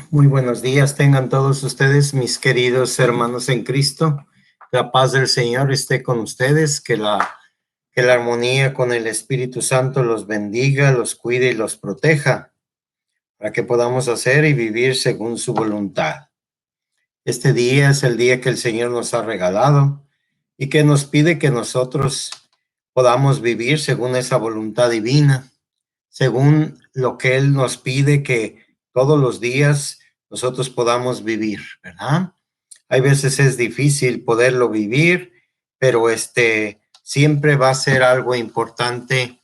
Muy buenos días tengan todos ustedes, mis queridos hermanos en Cristo. La paz del Señor esté con ustedes, que la armonía con el Espíritu Santo los bendiga, los cuide y los proteja, para que podamos hacer y vivir según su voluntad. Este día es el día que el Señor nos ha regalado y que nos pide que nosotros podamos vivir según esa voluntad divina, según lo que Él nos pide que todos los días nosotros podamos vivir, ¿verdad? Hay veces es difícil poderlo vivir, pero siempre va a ser algo importante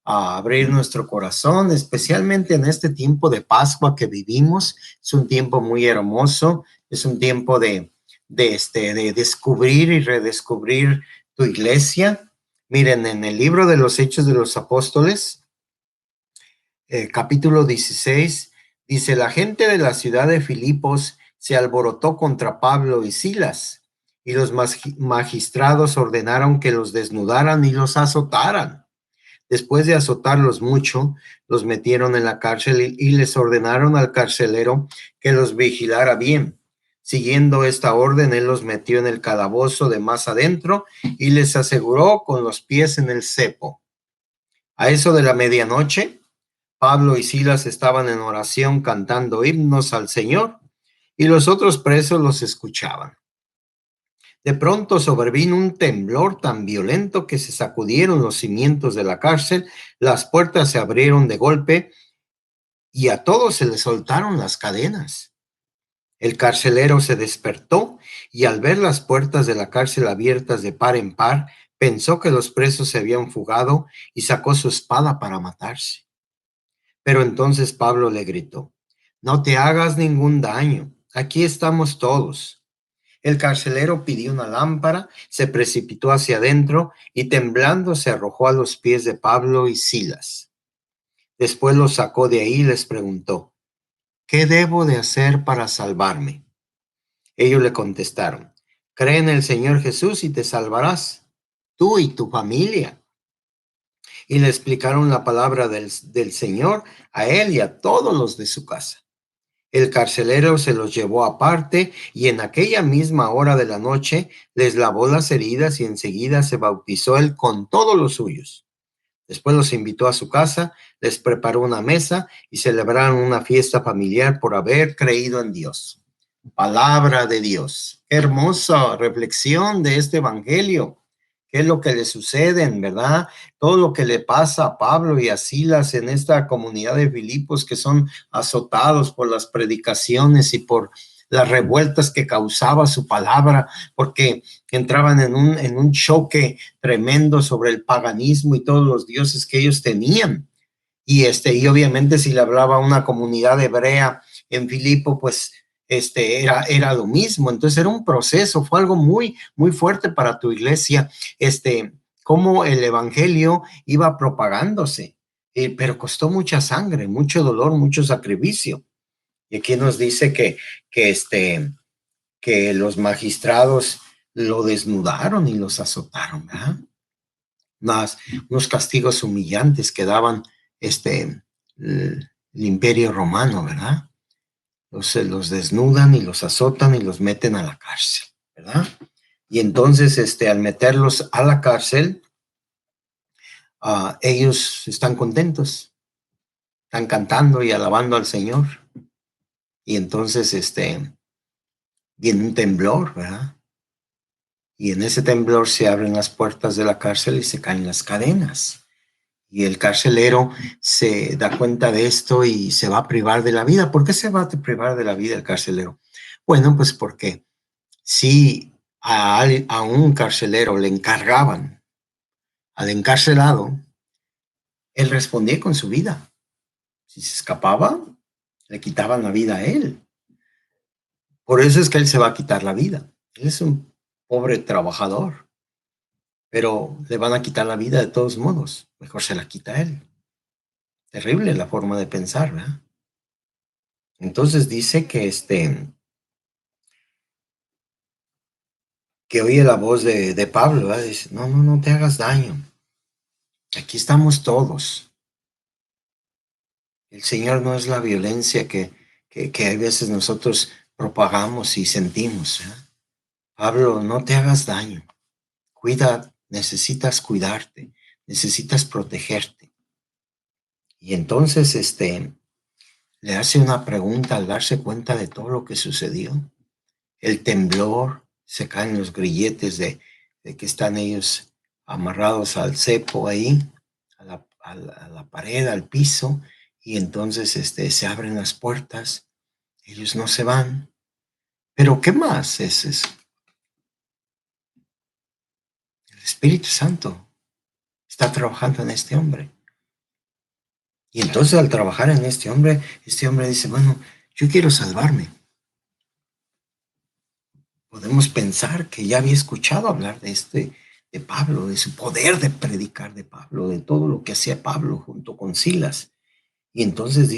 abrir nuestro corazón, especialmente en este tiempo de Pascua que vivimos. Es un tiempo muy hermoso, es un tiempo de descubrir y redescubrir tu iglesia. Miren, en el libro de los Hechos de los Apóstoles, capítulo 16, dice: la gente de la ciudad de Filipos se alborotó contra Pablo y Silas, y los magistrados ordenaron que los desnudaran y los azotaran. Después de azotarlos mucho, los metieron en la cárcel y les ordenaron al carcelero que los vigilara bien. Siguiendo esta orden, él los metió en el calabozo de más adentro y les aseguró con los pies en el cepo. A eso de la medianoche, Pablo y Silas estaban en oración cantando himnos al Señor, y los otros presos los escuchaban. De pronto sobrevino un temblor tan violento que se sacudieron los cimientos de la cárcel, las puertas se abrieron de golpe y a todos se les soltaron las cadenas. El carcelero se despertó y al ver las puertas de la cárcel abiertas de par en par, pensó que los presos se habían fugado y sacó su espada para matarse. Pero entonces Pablo le gritó: no te hagas ningún daño, aquí estamos todos. El carcelero pidió una lámpara, se precipitó hacia adentro y temblando se arrojó a los pies de Pablo y Silas. Después los sacó de ahí y les preguntó: ¿qué debo de hacer para salvarme? Ellos le contestaron: cree en el Señor Jesús y te salvarás, tú y tu familia. Y le explicaron la palabra del Señor a él y a todos los de su casa. El carcelero se los llevó aparte y en aquella misma hora de la noche les lavó las heridas y enseguida se bautizó él con todos los suyos. Después los invitó a su casa, les preparó una mesa y celebraron una fiesta familiar por haber creído en Dios. Palabra de Dios. Qué hermosa reflexión de este evangelio. ¿Qué es lo que le sucede, verdad? Todo lo que le pasa a Pablo y a Silas en esta comunidad de Filipos, que son azotados por las predicaciones y por las revueltas que causaba su palabra, porque entraban en un choque tremendo sobre el paganismo y todos los dioses que ellos tenían. Y obviamente si le hablaba a una comunidad hebrea en Filipo, pues era lo mismo. Entonces era un proceso, fue algo muy, muy fuerte para tu iglesia, cómo el evangelio iba propagándose, pero costó mucha sangre, mucho dolor, mucho sacrificio. Y aquí nos dice que los magistrados lo desnudaron y los azotaron, ¿verdad? Unos castigos humillantes que daban el imperio romano, ¿verdad? Los desnudan y los azotan y los meten a la cárcel, ¿verdad? Y entonces, al meterlos a la cárcel, ellos están contentos, están cantando y alabando al Señor. Y entonces, viene un temblor, ¿verdad? Y en ese temblor se abren las puertas de la cárcel y se caen las cadenas. Y el carcelero se da cuenta de esto y se va a privar de la vida. ¿Por qué se va a privar de la vida el carcelero? Bueno, pues porque si a un carcelero le encargaban al encarcelado, él respondía con su vida. Si se escapaba, le quitaban la vida a él. Por eso es que él se va a quitar la vida. Él es un pobre trabajador, pero le van a quitar la vida de todos modos. Mejor se la quita él. Terrible la forma de pensar, ¿verdad? Entonces dice que oye la voz de Pablo, ¿verdad? Dice: no te hagas daño. Aquí estamos todos. El Señor no es la violencia que que a veces nosotros propagamos y sentimos, ¿verdad? Pablo, no te hagas daño. Cuida, necesitas cuidarte, necesitas protegerte. Y entonces, le hace una pregunta al darse cuenta de todo lo que sucedió. El temblor, se caen los grilletes de que están ellos amarrados al cepo ahí, a la pared, al piso, y entonces se abren las puertas, ellos no se van. Pero ¿qué más es eso? El Espíritu Santo está trabajando en este hombre. Y entonces al trabajar en este hombre dice, bueno, yo quiero salvarme. Podemos pensar que ya había escuchado hablar de Pablo, de su poder de predicar de Pablo, de todo lo que hacía Pablo junto con Silas. Y entonces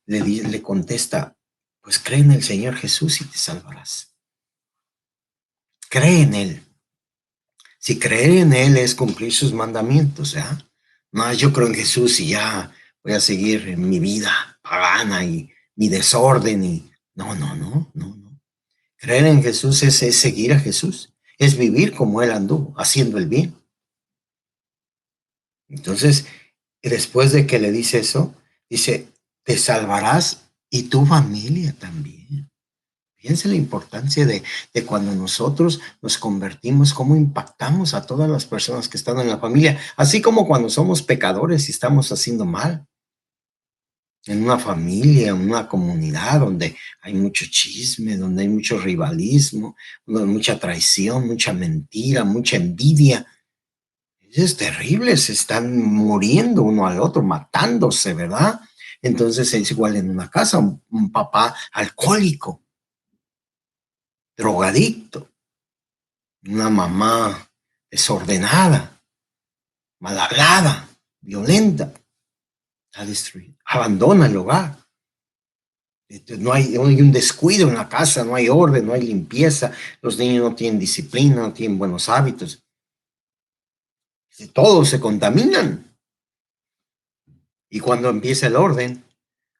le contesta, pues cree en el Señor Jesús y te salvarás. Cree en Él. Si creer en Él es cumplir sus mandamientos, ¿ya? No, yo creo en Jesús y ya voy a seguir en mi vida pagana y mi desorden y no. Creer en Jesús es seguir a Jesús, es vivir como Él anduvo, haciendo el bien. Entonces, después de que le dice eso, dice, te salvarás y tu familia también. Fíjense la importancia de cuando nosotros nos convertimos, cómo impactamos a todas las personas que están en la familia, así como cuando somos pecadores y estamos haciendo mal. En una familia, en una comunidad donde hay mucho chisme, donde hay mucho rivalismo, donde hay mucha traición, mucha mentira, mucha envidia. Es terrible, se están muriendo uno al otro, matándose, ¿verdad? Entonces es igual en una casa, un papá alcohólico, drogadicto, una mamá desordenada, mal hablada, violenta, está destruida, abandona el hogar. No hay un descuido en la casa, no hay orden, no hay limpieza, los niños no tienen disciplina, no tienen buenos hábitos, todos se contaminan. Y cuando empieza el orden,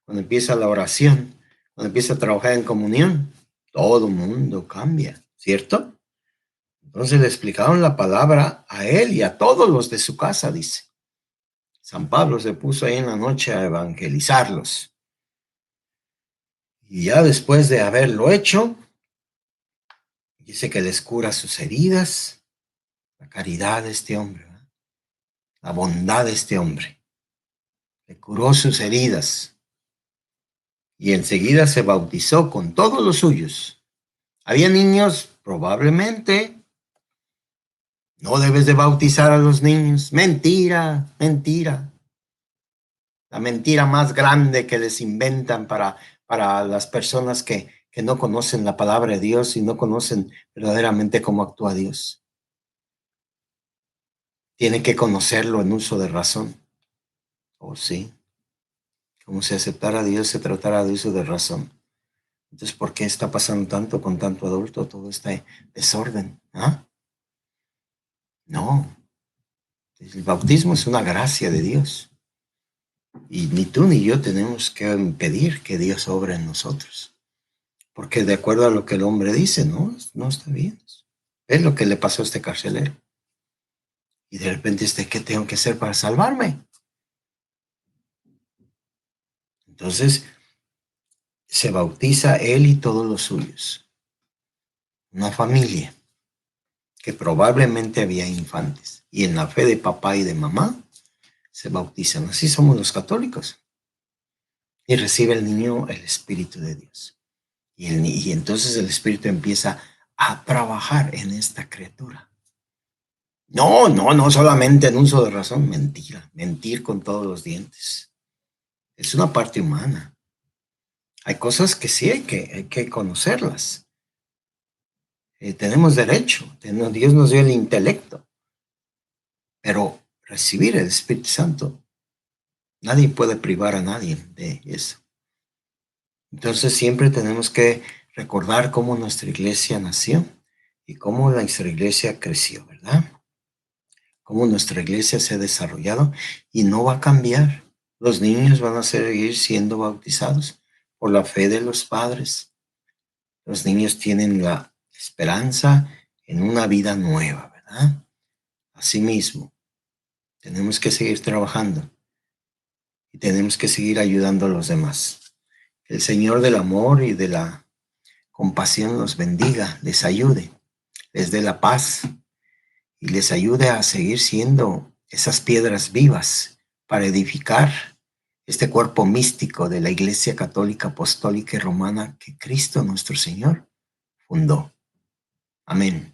cuando empieza la oración, cuando empieza a trabajar en comunión, todo el mundo cambia, ¿cierto? Entonces le explicaron la palabra a él y a todos los de su casa, dice. San Pablo se puso ahí en la noche a evangelizarlos. Y ya después de haberlo hecho, dice que les cura sus heridas, la caridad de este hombre, ¿verdad? La bondad de este hombre. Le curó sus heridas y enseguida se bautizó con todos los suyos. Había niños, probablemente. No debes de bautizar a los niños. Mentira, mentira. La mentira más grande que les inventan para las personas que no conocen la palabra de Dios y no conocen verdaderamente cómo actúa Dios. Tiene que conocerlo en uso de razón. Oh, sí. Como si aceptara a Dios se tratara de uso de razón. Entonces, ¿por qué está pasando tanto con tanto adulto todo este desorden? ¿Ah? No. El bautismo es una gracia de Dios. Y ni tú ni yo tenemos que impedir que Dios obre en nosotros. Porque de acuerdo a lo que el hombre dice, no está bien. Es lo que le pasó a este carcelero. Y de repente, ¿qué tengo que hacer para salvarme? Entonces, se bautiza él y todos los suyos. Una familia que probablemente había infantes. Y en la fe de papá y de mamá, se bautizan. Así somos los católicos. Y recibe el niño el Espíritu de Dios. Y entonces el Espíritu empieza a trabajar en esta criatura. No solamente en uso de razón, mentira, mentir con todos los dientes. Es una parte humana. Hay cosas que sí hay que conocerlas. Tenemos derecho, Dios nos dio el intelecto, pero recibir el Espíritu Santo, nadie puede privar a nadie de eso. Entonces siempre tenemos que recordar cómo nuestra iglesia nació y cómo nuestra iglesia creció, ¿verdad? Cómo nuestra iglesia se ha desarrollado y no va a cambiar. Los niños van a seguir siendo bautizados por la fe de los padres. Los niños tienen la esperanza en una vida nueva, ¿verdad? Asimismo, tenemos que seguir trabajando y tenemos que seguir ayudando a los demás. El Señor del amor y de la compasión los bendiga, les ayude, les dé la paz y les ayude a seguir siendo esas piedras vivas para edificar este cuerpo místico de la Iglesia Católica Apostólica y Romana que Cristo nuestro Señor fundó. Amén.